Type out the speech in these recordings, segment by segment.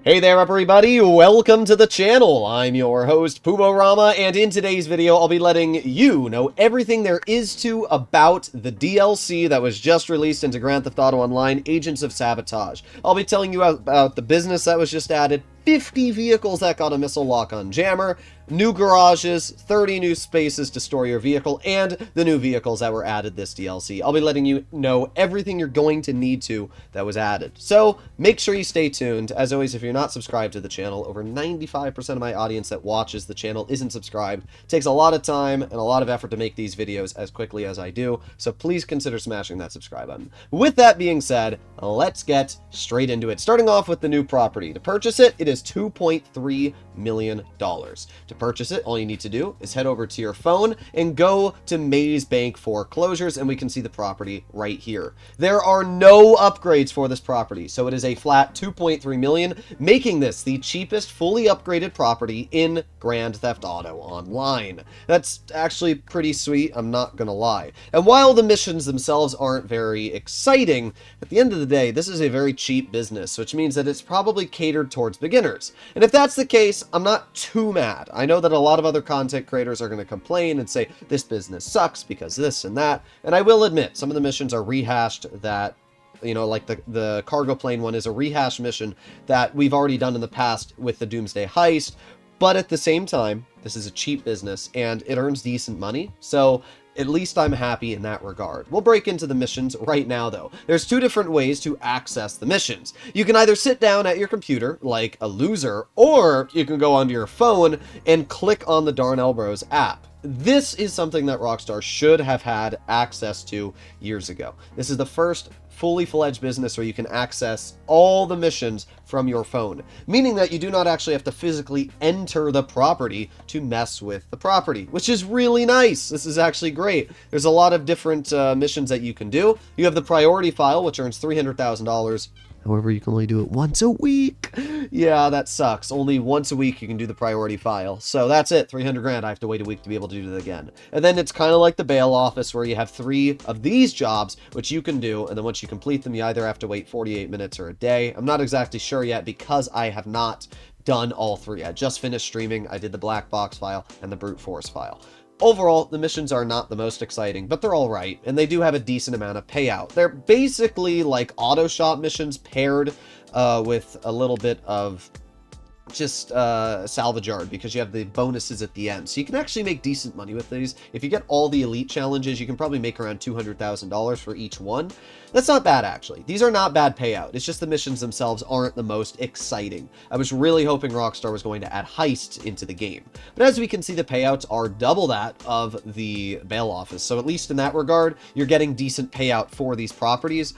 Hey there everybody, welcome to the channel. I'm your host Puborama, and in today's video I'll be letting you know everything there is to about the DLC that was just released into Grand Theft Auto Online, Agents of Sabotage. I'll be telling you about the business that was just added, 50 vehicles that got a missile lock-on jammer, new garages, 30 new spaces to store your vehicle, and the new vehicles that were added this DLC. I'll be letting you know everything you're going to need to that was added. So make sure you stay tuned. As always, if you're not subscribed to the channel, over 95% of my audience that watches the channel isn't subscribed. It takes a lot of time and a lot of effort to make these videos as quickly as I do, so please consider smashing that subscribe button. With that being said, let's get straight into it. Starting off with the new property. To purchase it, it is $2.3 million. To purchase it, all you need to do is head over to your phone and go to Maze Bank Foreclosures, and we can see the property right here. There are no upgrades for this property, so it is a flat $2.3 million, making this the cheapest fully upgraded property in Grand Theft Auto Online. That's actually pretty sweet, I'm not gonna lie. And while the missions themselves aren't very exciting, at the end of the day, this is a very cheap business, which means that it's probably catered towards beginners. And if that's the case, I'm not too mad. I know that a lot of other content creators are going to complain and say this business sucks because this and that, and I will admit some of the missions are rehashed that, you know, like the cargo plane one is a rehash mission that we've already done in the past with the Doomsday Heist, but at the same time, this is a cheap business and it earns decent money, so at least I'm happy in that regard. We'll break into the missions right now, though. There's two different ways to access the missions. You can either sit down at your computer, like a loser, or you can go onto your phone and click on the Darnell Bros app. This is something that Rockstar should have had access to years ago. This is the first fully fledged business where you can access all the missions from your phone, meaning that you do not actually have to physically enter the property to mess with the property, which is really nice. This is actually great. There's a lot of different missions that you can do. You have the priority file, which earns $300,000. However, you can only do it once a week. Yeah, that sucks. Only once a week you can do the priority file. So that's it, 300 grand. I have to wait a week to be able to do it again. And then it's kind of like the bail office where you have 3 of these jobs, which you can do. And then once you complete them, you either have to wait 48 minutes or a day. I'm not exactly sure yet because I have not done all 3. I just finished streaming. I did the black box file and the brute force file. Overall, the missions are not the most exciting, but they're all right, and they do have a decent amount of payout. They're basically like auto shop missions paired with a little bit of just salvage yard, because you have the bonuses at the end. So you can actually make decent money with these. If you get all the elite challenges, you can probably make around $200,000 for each one. That's not bad, actually. These are not bad payout. It's just the missions themselves aren't the most exciting. I was really hoping Rockstar was going to add heists into the game. But as we can see, the payouts are double that of the bail office. So at least in that regard, you're getting decent payout for these properties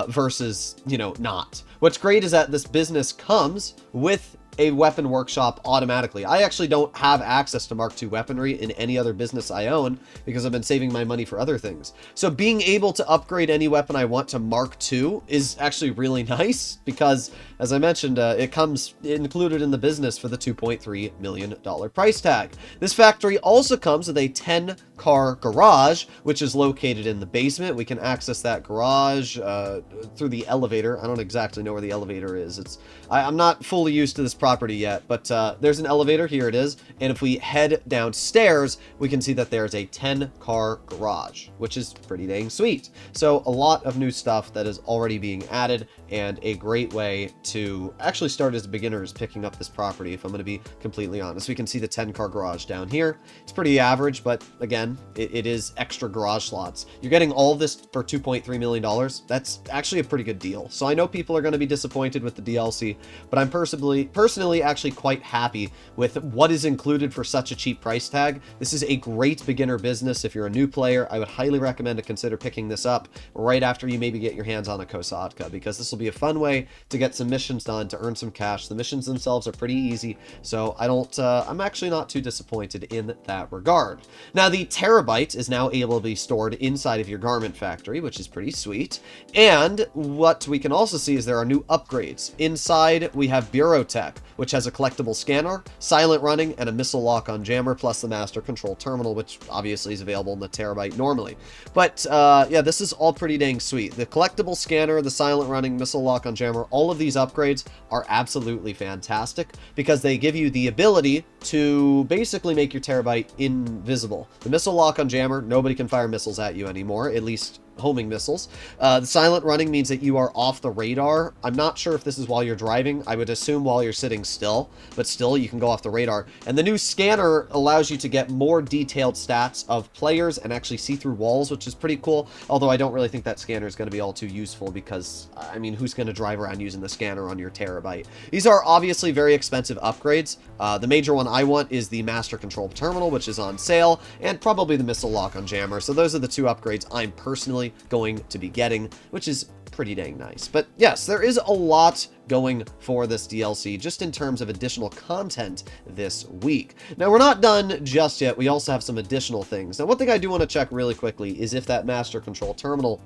versus, you know, not. What's great is that this business comes with a weapon workshop automatically. I actually don't have access to Mark II weaponry in any other business I own because I've been saving my money for other things. So being able to upgrade any weapon I want to Mark II is actually really nice because, as I mentioned, it comes included in the business for the $2.3 million price tag. This factory also comes with a 10-car garage, which is located in the basement. We can access that garage through the elevator. I don't exactly know where the elevator is. I'm not fully used to this property yet, but there's an elevator. Here it is. And if we head downstairs, we can see that there's a 10-car garage, which is pretty dang sweet. So a lot of new stuff that is already being added, and a great way to actually start as beginners picking up this property, if I'm going to be completely honest. We can see the 10-car garage down here. It's pretty average, but again, it is extra garage slots. You're getting all of this for $2.3 million. That's actually a pretty good deal. So I know people are going to be disappointed with the DLC, but I'm personally actually quite happy with what is included for such a cheap price tag. This is a great beginner business. If you're a new player, I would highly recommend to consider picking this up right after you maybe get your hands on a Kosatka, because this will be a fun way to get some missions done, to earn some cash. The missions themselves are pretty easy, so I'm actually not too disappointed in that regard. Now, the Terrorbyte is now able to be stored inside of your garment factory, which is pretty sweet. And what we can also see is there are new upgrades. Inside, we have Bureau Tech, which has a collectible scanner, silent running, and a missile lock-on jammer, plus the master control terminal, which obviously is available in the Terrorbyte normally. But yeah, this is all pretty dang sweet. The collectible scanner, the silent running, missile lock-on jammer, all of these upgrades are absolutely fantastic because they give you the ability to basically make your Terrorbyte invisible. The missile lock-on jammer, nobody can fire missiles at you anymore, at least homing missiles. The silent running means that you are off the radar. I'm not sure if this is while you're driving. I would assume while you're sitting still, but still you can go off the radar. And the new scanner allows you to get more detailed stats of players and actually see through walls, which is pretty cool. Although I don't really think that scanner is going to be all too useful because, I mean, who's going to drive around using the scanner on your Terrorbyte? These are obviously very expensive upgrades. The major one I want is the master control terminal, which is on sale, and probably the missile lock-on jammer. So those are the two upgrades I'm personally going to be getting, which is pretty dang nice. But yes, there is a lot going for this DLC just in terms of additional content this week. Now, we're not done just yet. We also have some additional things. Now, one thing I do want to check really quickly is if that master control terminal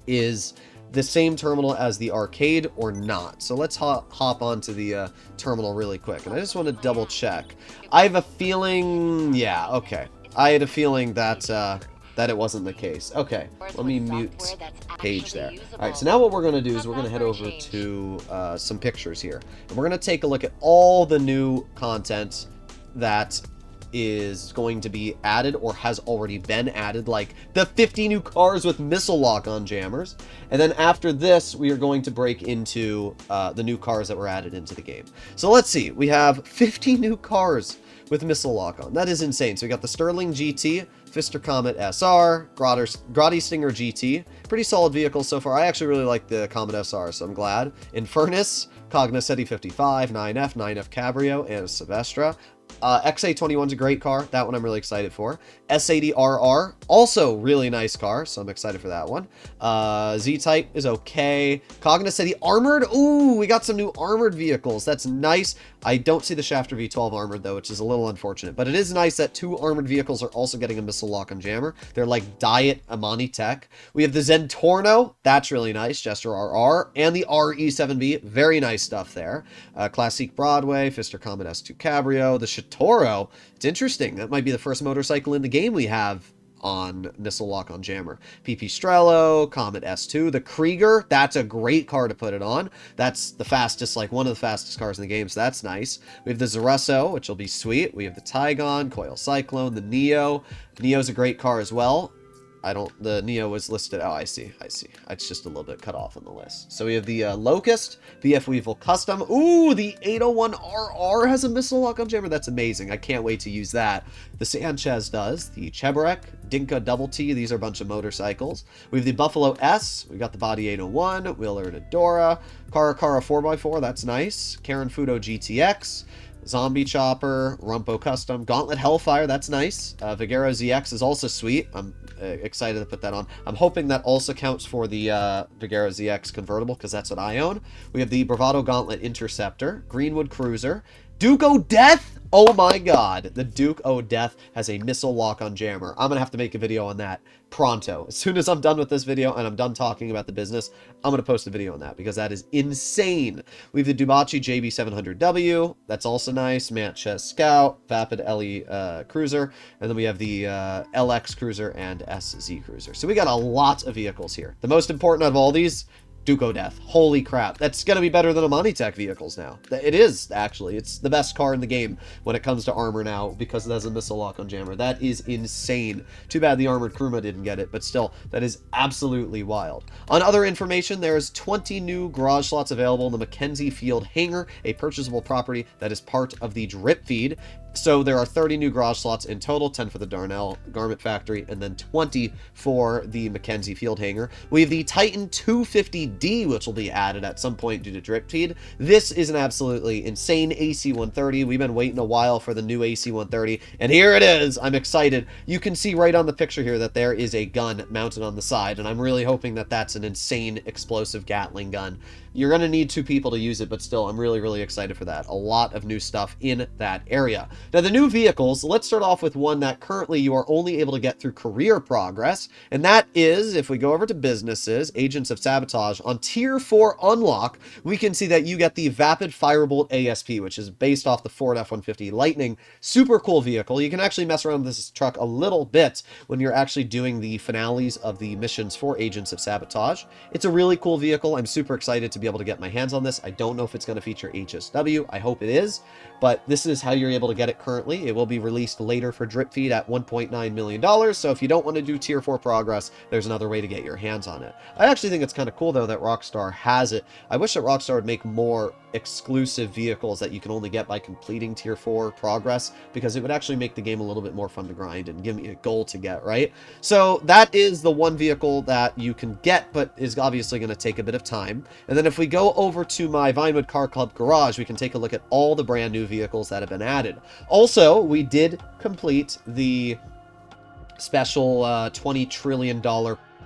is the same terminal as the arcade or not. So let's hop onto the terminal really quick. And I just want to double check. I have a feeling, yeah, okay. I had a feeling that that it wasn't the case. Okay, let me mute page there. All right, so now what we're going to do is we're going to head over to some pictures here. And we're going to take a look at all the new content that is going to be added or has already been added, like the 50 new cars with missile lock-on jammers. And then after this, we are going to break into the new cars that were added into the game. So let's see. We have 50 new cars with missile lock-on. That is insane. So we got the Sterling GT, Fister Comet SR, Grotti Stinger GT. Pretty solid vehicles so far. I actually really like the Comet SR, so I'm glad. Infernus, Cognoscenti 55, 9F Cabrio, and Silvestra. XA21 is a great car. That one I'm really excited for. S80RR, also really nice car, so I'm excited for that one. Z-Type is okay. Cognoscenti Armored. Ooh, we got some new armored vehicles. That's nice. I don't see the Shafter V12 armored, though, which is a little unfortunate. But it is nice that two armored vehicles are also getting a missile lock-on jammer. They're like Diet Amani Tech. We have the Zentorno. That's really nice. Jester RR. And the RE7B. Very nice stuff there. Classique Broadway. Fister Comet S2 Cabrio. The Toro. It's interesting. That might be the first motorcycle in the game we have on missile lock-on jammer. PP Strello, Comet S2, the Krieger. That's a great car to put it on. That's the fastest, like one of the fastest cars in the game, so that's nice. We have the Zaresso, which will be sweet. We have the Tygon, Coil Cyclone, the Neo. Neo's a great car as well. The Neo was listed. Oh, I see. It's just a little bit cut off on the list. So we have the Locust, BF Weevil Custom. Ooh, the 801RR has a missile lock-on jammer. That's amazing. I can't wait to use that. The Sanchez does. The Cheburek, Dinka Double T. These are a bunch of motorcycles. We have the Buffalo S. We got the Body 801, Wheeler Dora, Cara 4x4. That's nice. Karen Fudo GTX. Zombie Chopper, Rumpo Custom, Gauntlet Hellfire, that's nice. Vigero ZX is also sweet. I'm excited to put that on. I'm hoping that also counts for the Vigero ZX convertible, because that's what I own. We have the Bravado Gauntlet Interceptor, Greenwood Cruiser, Duke O'Death. Oh my god, the Duke O'Death has a missile lock-on jammer. I'm going to have to make a video on that pronto. As soon as I'm done with this video and I'm done talking about the business, I'm going to post a video on that because that is insane. We have the Dubachi JB700W. That's also nice. Manches Scout, Vapid LE Cruiser. And then we have the LX Cruiser and SZ Cruiser. So we got a lot of vehicles here. The most important of all these, Duke O'Death. Holy crap. That's going to be better than Amani Tech vehicles now. It is, actually. It's the best car in the game when it comes to armor now because it has a missile lock-on jammer. That is insane. Too bad the Armored Kuruma didn't get it, but still, that is absolutely wild. On other information, there's 20 new garage slots available in the Mackenzie Field Hangar, a purchasable property that is part of the drip feed. So there are 30 new garage slots in total, 10 for the Darnell Garment Factory, and then 20 for the Mackenzie Field Hangar. We have the Titan 250D, which will be added at some point due to drip feed. This is an absolutely insane AC-130. We've been waiting a while for the new AC-130, and here it is. I'm excited. You can see right on the picture here that there is a gun mounted on the side, and I'm really hoping that that's an insane explosive Gatling gun. You're going to need 2 people to use it, but still, I'm really, really excited for that. A lot of new stuff in that area. Now, the new vehicles, let's start off with one that currently you are only able to get through career progress, and that is, if we go over to businesses, Agents of Sabotage, on Tier 4 unlock, we can see that you get the Vapid Firebolt ASP, which is based off the Ford F-150 Lightning. Super cool vehicle. You can actually mess around with this truck a little bit when you're actually doing the finales of the missions for Agents of Sabotage. It's a really cool vehicle. I'm super excited to be able to get my hands on this. I don't know if it's going to feature HSW. I hope it is, but this is how you're able to get it currently. It will be released later for drip feed at $1.9 million, so if you don't want to do Tier 4 progress, there's another way to get your hands on it. I actually think it's kind of cool, though, that Rockstar has it. I wish that Rockstar would make more exclusive vehicles that you can only get by completing Tier 4 progress, because it would actually make the game a little bit more fun to grind and give me a goal to get, right? So that is the one vehicle that you can get, but is obviously going to take a bit of time. And then if we go over to my Vinewood Car Club garage, we can take a look at all the brand new vehicles that have been added. Also, we did complete the special $20 trillion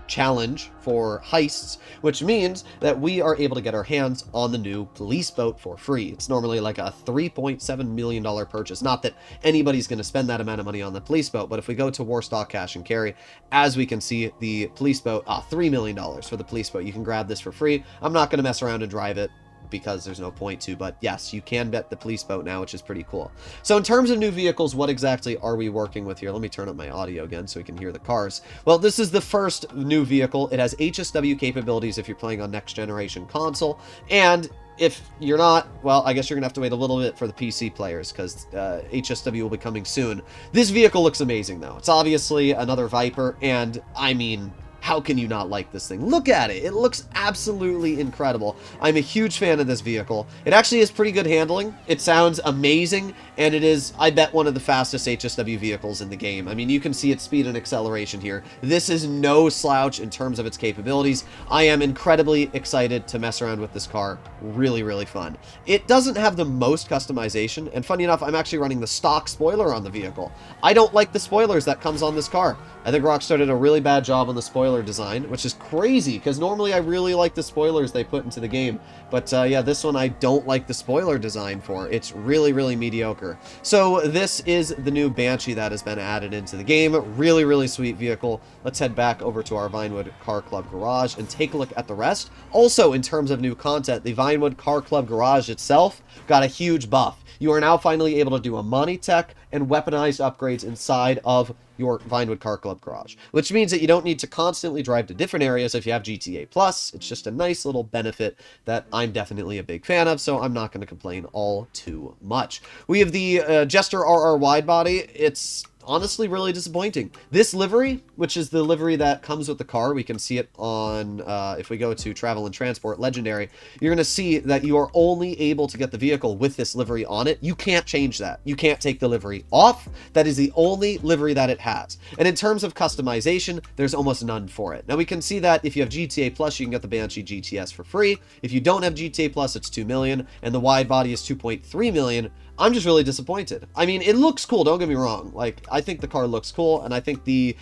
challenge for heists, which means that we are able to get our hands on the new police boat for free. It's normally like a $3.7 million purchase. Not that anybody's going to spend that amount of money on the police boat, but if we go to Warstock Cash and Carry, as we can see, the police boat, $3 million for the police boat. You can grab this for free. I'm not going to mess around and drive it, because there's no point to, but yes, you can bet the police boat now, which is pretty cool. So in terms of new vehicles, what exactly are we working with here? Let me turn up my audio again so we can hear the cars. Well, this is the first new vehicle. It has HSW capabilities if you're playing on next generation console, and if you're not, well, I guess you're gonna have to wait a little bit for the PC players, because HSW will be coming soon. This vehicle looks amazing, though. It's obviously another Viper, and I mean, how can you not like this thing? Look at it. It looks absolutely incredible. I'm a huge fan of this vehicle. It actually has pretty good handling. It sounds amazing, and it is, I bet, one of the fastest HSW vehicles in the game. I mean, you can see its speed and acceleration here. This is no slouch in terms of its capabilities. I am incredibly excited to mess around with this car. Really, really fun. It doesn't have the most customization, and funny enough, I'm actually running the stock spoiler on the vehicle. I don't like the spoilers that comes on this car. I think Rockstar did a really bad job on the spoiler design, which is crazy, because normally I really like the spoilers they put into the game. But yeah, this one I don't like the spoiler design for. It's really, really mediocre. So this is the new Banshee that has been added into the game. Really, really sweet vehicle. Let's head back over to our Vinewood Car Club garage and take a look at the rest. Also, in terms of new content, the Vinewood Car Club garage itself got a huge buff. You are now finally able to do Amani Tech and weaponized upgrades inside of your Vinewood Car Club garage, which means that you don't need to constantly drive to different areas if you have GTA Plus. It's just a nice little benefit that I'm definitely a big fan of, so I'm not going to complain all too much. We have the Jester RR wide body. It's honestly really disappointing. This livery, which is the livery that comes with the car, we can see it on, if we go to Travel and Transport Legendary, you're going to see that you are only able to get the vehicle with this livery on it. You can't change that. You can't take the livery off. That is the only livery that it has. And in terms of customization, there's almost none for it. Now we can see that if you have GTA Plus, you can get the Banshee GTS for free. If you don't have GTA Plus, it's $2 million, and the wide body is $2.3 million. I'm just really disappointed. I mean, it looks cool, don't get me wrong. Like, I think the car looks cool, and I think the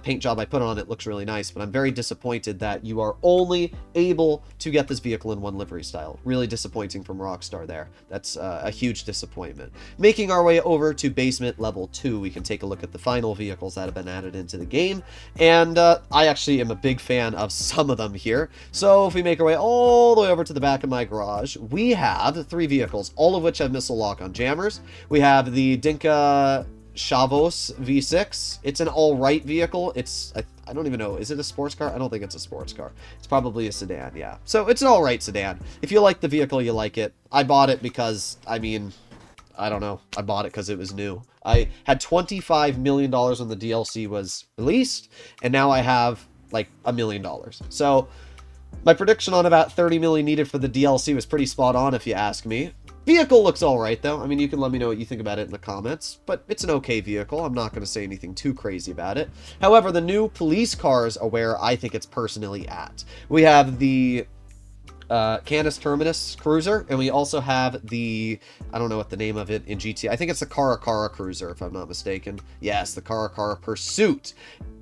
paint job I put on it looks really nice, but I'm very disappointed that you are only able to get this vehicle in one livery style. Really disappointing from Rockstar there. That's a huge disappointment. Making our way over to Basement Level 2, we can take a look at the final vehicles that have been added into the game, and I actually am a big fan of some of them here. So if we make our way all the way over to the back of my garage, we have 3 vehicles, all of which have missile lock on jammers. We have the Dinka Chavos V6. It's an all-right vehicle. It's, I don't even know, is it a sports car? I don't think it's a sports car. It's probably a sedan, yeah. So it's an all-right sedan. If you like the vehicle, you like it. I bought it because, I mean, I don't know. I bought it because it was new. I had $25 million when the DLC was released, and now I have like $1 million. So my prediction on about 30 million needed for the DLC was pretty spot on, if you ask me. Vehicle looks all right, though. I mean, you can let me know what you think about it in the comments, but it's an okay vehicle. I'm not going to say anything too crazy about it. However, the new police cars are where I think it's personally at. We have the Canis Terminus cruiser, and we also have the, I don't know what the name of it in GT. I think it's the Cara cruiser, if I'm not mistaken. Yes, the Cara Pursuit.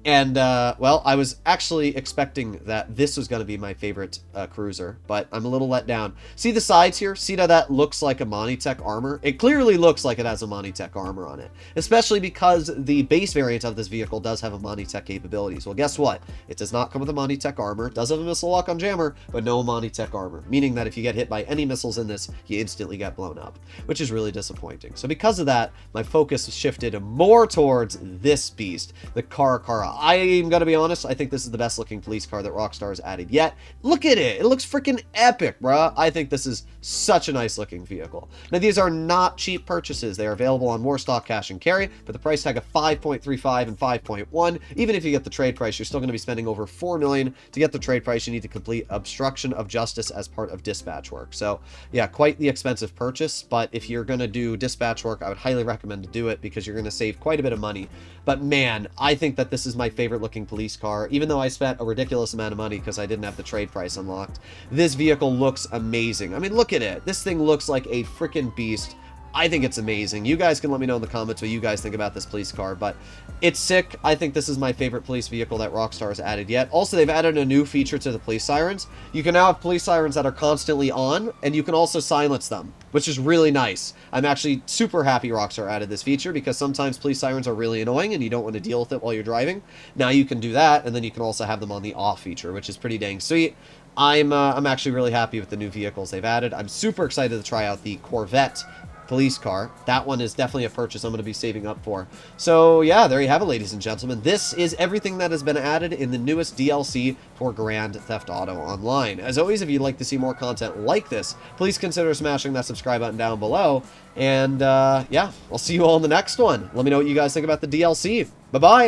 And, well, I was actually expecting that this was going to be my favorite cruiser, but I'm a little let down. See the sides here? See how that looks like a Monitech armor? It clearly looks like it has a Monitech armor on it, especially because the base variant of this vehicle does have a Monitech capabilities. Well, guess what? It does not come with a Monitech armor. It does have a missile lock on jammer, but no Monitech armor, meaning that if you get hit by any missiles in this, you instantly get blown up, which is really disappointing. So because of that, my focus shifted more towards this beast, the Cara. I'm gonna be honest, I think this is the best looking police car that Rockstar has added yet. Look at it. It looks freaking epic, bruh. I think this is such a nice looking vehicle. Now, these are not cheap purchases. They are available on more stock cash and carry, but the price tag of 5.35 and 5.1, even if you get the trade price, you're still going to be spending over $4 million. To get the trade price, you need to complete obstruction of justice as part of dispatch work. So yeah, quite the expensive purchase, but if you're going to do dispatch work, I would highly recommend to do it because you're going to save quite a bit of money. But man, I think that this is my favorite looking police car, even though I spent a ridiculous amount of money because I didn't have the trade price unlocked. This vehicle looks amazing. I mean, look at it. This thing looks like a freaking beast. I think it's amazing. You guys can let me know in the comments what you guys think about this police car, but it's sick. I think this is my favorite police vehicle that Rockstar has added yet. Also, they've added a new feature to the police sirens. You can now have police sirens that are constantly on, and you can also silence them, which is really nice. I'm actually super happy Rockstar added this feature because sometimes police sirens are really annoying and you don't want to deal with it while you're driving. Now you can do that, and then you can also have them on the off feature, which is pretty dang sweet. I'm actually really happy with the new vehicles they've added. I'm super excited to try out the Corvette police car. That one is definitely a purchase I'm going to be saving up for. So yeah, there you have it, ladies and gentlemen. This is everything that has been added in the newest DLC for Grand Theft Auto Online. As always, if you'd like to see more content like this, please consider smashing that subscribe button down below. And yeah, I'll see you all in the next one. Let me know what you guys think about the DLC. Bye-bye!